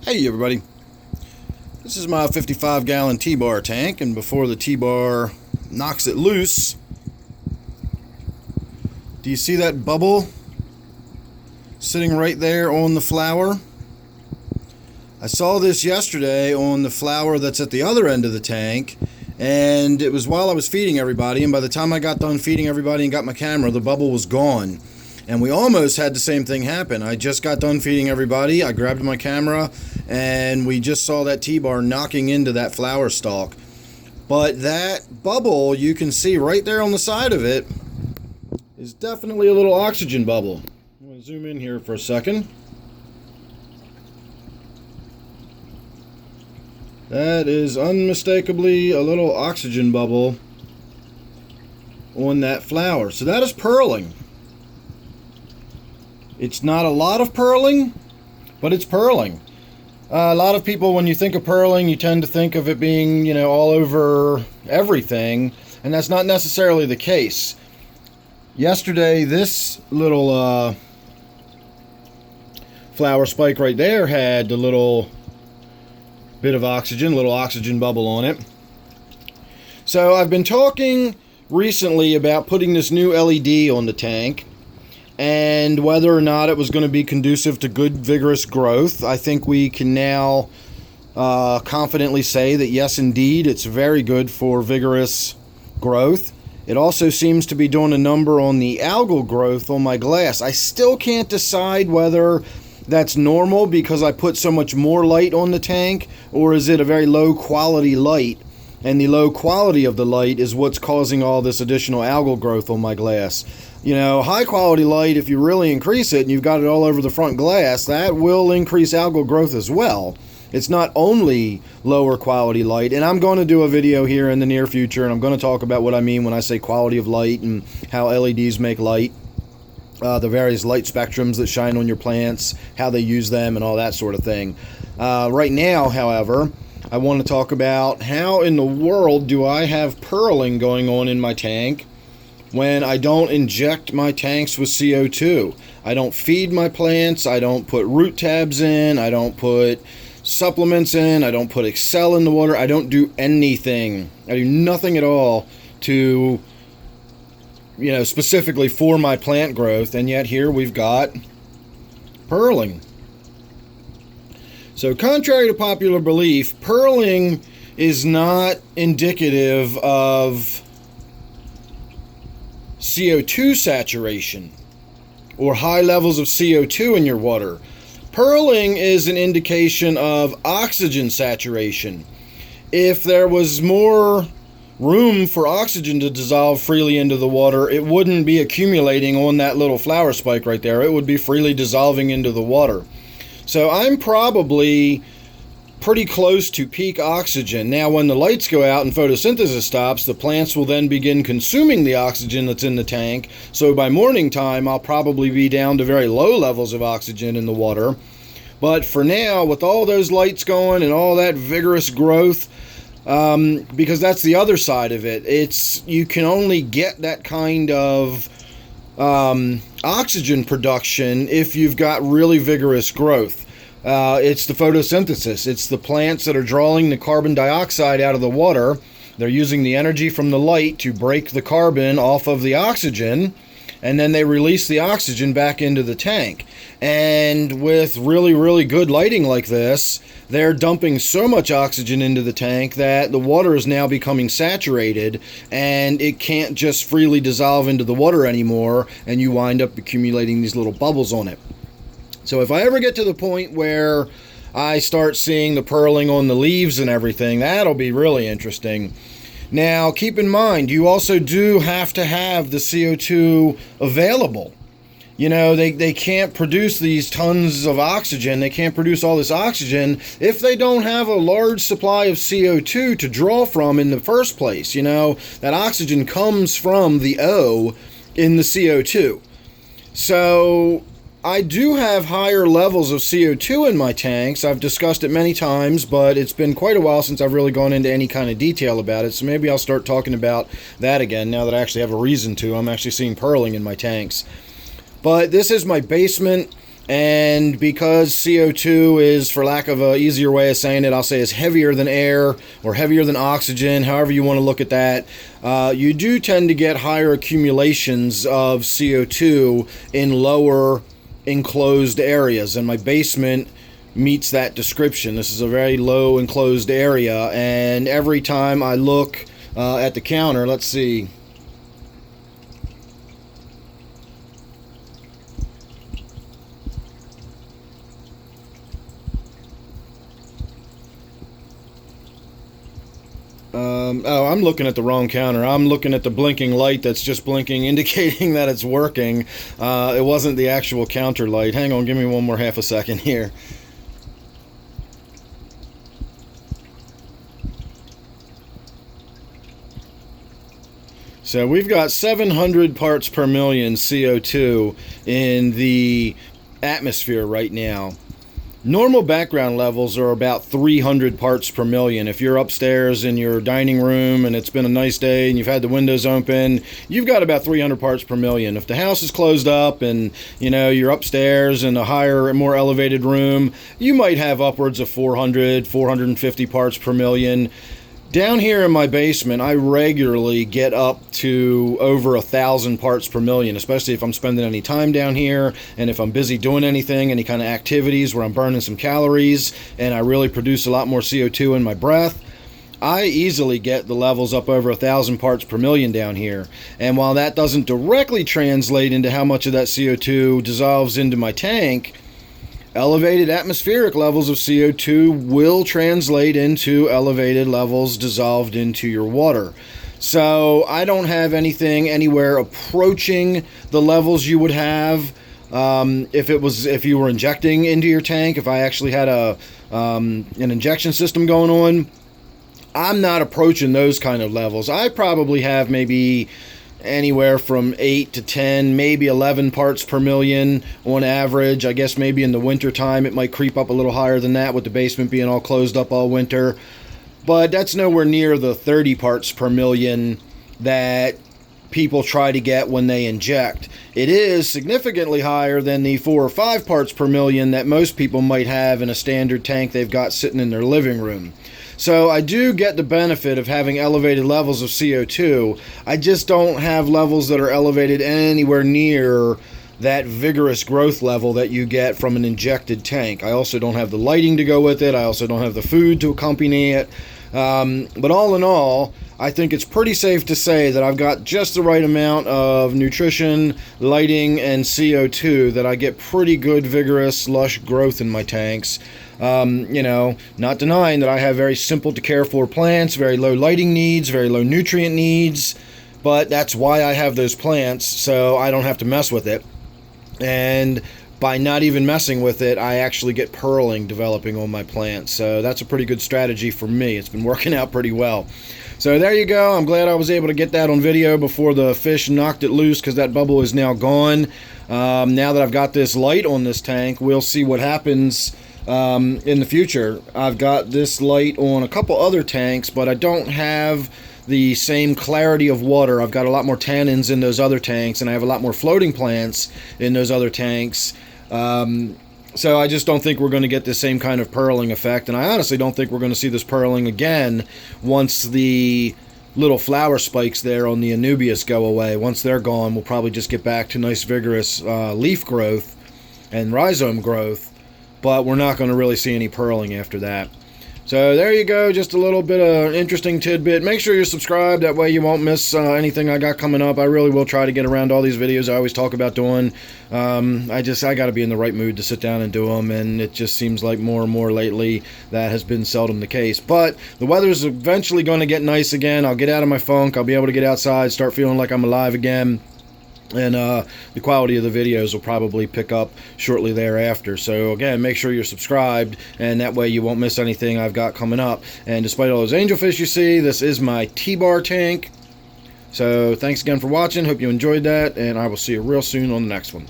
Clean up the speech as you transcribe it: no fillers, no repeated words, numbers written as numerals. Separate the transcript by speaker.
Speaker 1: Hey everybody, this is my 55-gallon T-bar tank, and before the T-bar knocks it loose, do you see that bubble sitting right there on the flower? I saw this yesterday on the flower that's at the other end of the tank, and it was while I was feeding everybody, and by the time I got done feeding everybody and got my camera, the bubble was gone. And we almost had the same thing happen. I just got done feeding everybody, I grabbed my camera, and we just saw that T-bar knocking into that flower stalk. But that bubble, you can see right there on the side of it, is definitely a little oxygen bubble. I'm going to zoom in here for a second. That is unmistakably a little oxygen bubble on that flower. So that is pearling. It's not a lot of pearling, but it's pearling. A lot of people, when you think of pearling, you tend to think of it being, all over everything, and that's not necessarily the case. Yesterday, this little flower spike right there had the little bit of oxygen, little oxygen bubble on it. So I've been talking recently about putting this new LED on the tank, and whether or not it was going to be conducive to good, vigorous growth. I think we can now confidently say that yes, indeed, it's very good for vigorous growth. It also seems to be doing a number on the algal growth on my glass. I still can't decide whether that's normal because I put so much more light on the tank, or is it a very low quality light, and the low quality of the light is what's causing all this additional algal growth on my glass. High quality light, if you really increase it and you've got it all over the front glass, that will increase algal growth as well. It's not only lower quality light, and I'm going to do a video here in the near future, and I'm going to talk about what I mean when I say quality of light and how LEDs make light, the various light spectrums that shine on your plants, how they use them, and all that sort of thing. Right now, however, I want to talk about how in the world do I have pearling going on in my tank when I don't inject my tanks with CO2. I don't feed my plants, I don't put root tabs in, I don't put supplements in, I don't put Excel in the water, I don't do anything. I do nothing at all to, specifically for my plant growth, and yet here we've got pearling. So contrary to popular belief, pearling is not indicative of CO2 saturation or high levels of CO2 in your water. Pearling is an indication of oxygen saturation. If there was more room for oxygen to dissolve freely into the water, it wouldn't be accumulating on that little flower spike right there. It would be freely dissolving into the water. So I'm probably pretty close to peak oxygen. Now, when the lights go out and photosynthesis stops, the plants will then begin consuming the oxygen that's in the tank. So by morning time, I'll probably be down to very low levels of oxygen in the water. But for now, with all those lights going and all that vigorous growth, because that's the other side of it, you can only get that kind of oxygen production if you've got really vigorous growth. It's the photosynthesis. It's the plants that are drawing the carbon dioxide out of the water. They're using the energy from the light to break the carbon off of the oxygen, and then they release the oxygen back into the tank. And with really, really good lighting like this, they're dumping so much oxygen into the tank that the water is now becoming saturated, and it can't just freely dissolve into the water anymore, and you wind up accumulating these little bubbles on it. So if I ever get to the point where I start seeing the pearling on the leaves and everything, that'll be really interesting. Now, keep in mind, you also do have to have the CO2 available. They can't produce these tons of oxygen. They can't produce all this oxygen if they don't have a large supply of CO2 to draw from in the first place. That oxygen comes from the O in the CO2. So I do have higher levels of CO2 in my tanks. I've discussed it many times, but it's been quite a while since I've really gone into any kind of detail about it, so maybe I'll start talking about that again now that I actually have a reason to. I'm actually seeing pearling in my tanks. But this is my basement. And because CO2 is, for lack of an easier way of saying it, I'll say is heavier than air or heavier than oxygen, however you want to look at that, you do tend to get higher accumulations of CO2 in lower enclosed areas. And my basement meets that description. This is a very low enclosed area, and every time I look at the counter, let's see. Oh, I'm looking at the wrong counter. I'm looking at the blinking light that's just blinking, indicating that it's working. It wasn't the actual counter light. Hang on, give me one more half a second here. So we've got 700 parts per million CO2 in the atmosphere right now. Normal background levels are about 300 parts per million. If you're upstairs in your dining room and it's been a nice day and you've had the windows open, you've got about 300 parts per million. If the house is closed up and you're upstairs in a higher, more elevated room, you might have upwards of 400, 450 parts per million. Down here in my basement, I regularly get up to over 1,000 parts per million, especially if I'm spending any time down here and if I'm busy doing anything, any kind of activities where I'm burning some calories and I really produce a lot more CO2 in my breath. I easily get the levels up over 1,000 parts per million down here. And while that doesn't directly translate into how much of that CO2 dissolves into my tank, elevated atmospheric levels of CO2 will translate into elevated levels dissolved into your water. So I don't have anything anywhere approaching the levels you would have if you were injecting into your tank. If I actually had an injection system going on, I'm not approaching those kind of levels. I probably have maybe anywhere from 8 to 10, maybe 11 parts per million on average. I guess maybe in the winter time it might creep up a little higher than that with the basement being all closed up all winter. But that's nowhere near the 30 parts per million that people try to get when they inject. It is significantly higher than the 4 or 5 parts per million that most people might have in a standard tank they've got sitting in their living room. So I do get the benefit of having elevated levels of CO2. I just don't have levels that are elevated anywhere near that vigorous growth level that you get from an injected tank. I also don't have the lighting to go with it. I also don't have the food to accompany it. But all in all, I think it's pretty safe to say that I've got just the right amount of nutrition, lighting, and CO2 that I get pretty good, vigorous, lush growth in my tanks. Not denying that I have very simple to care for plants, very low lighting needs, very low nutrient needs, but that's why I have those plants, so I don't have to mess with it. And by not even messing with it, I actually get pearling developing on my plants. So that's a pretty good strategy for me. It's been working out pretty well. So there you go. I'm glad I was able to get that on video before the fish knocked it loose, because that bubble is now gone. Now that I've got this light on this tank, we'll see what happens in the future. I've got this light on a couple other tanks, but I don't have the same clarity of water. I've got a lot more tannins in those other tanks, and I have a lot more floating plants in those other tanks. So I just don't think we're going to get the same kind of pearling effect, and I honestly don't think we're going to see this pearling again once the little flower spikes there on the Anubias go away. Once they're gone, we'll probably just get back to nice vigorous leaf growth and rhizome growth, but we're not going to really see any pearling after that. So there you go, just a little bit of an interesting tidbit. Make sure you're subscribed, that way you won't miss anything I got coming up. I really will try to get around all these videos I always talk about doing. I got to be in the right mood to sit down and do them, and it just seems like more and more lately that has been seldom the case. But the weather's eventually going to get nice again. I'll get out of my funk. I'll be able to get outside, start feeling like I'm alive again. And the quality of the videos will probably pick up shortly thereafter. So again, make sure you're subscribed, and that way you won't miss anything I've got coming up. And despite all those angelfish you see, this is my T-bar tank. So thanks again for watching. Hope you enjoyed that, and I will see you real soon on the next one.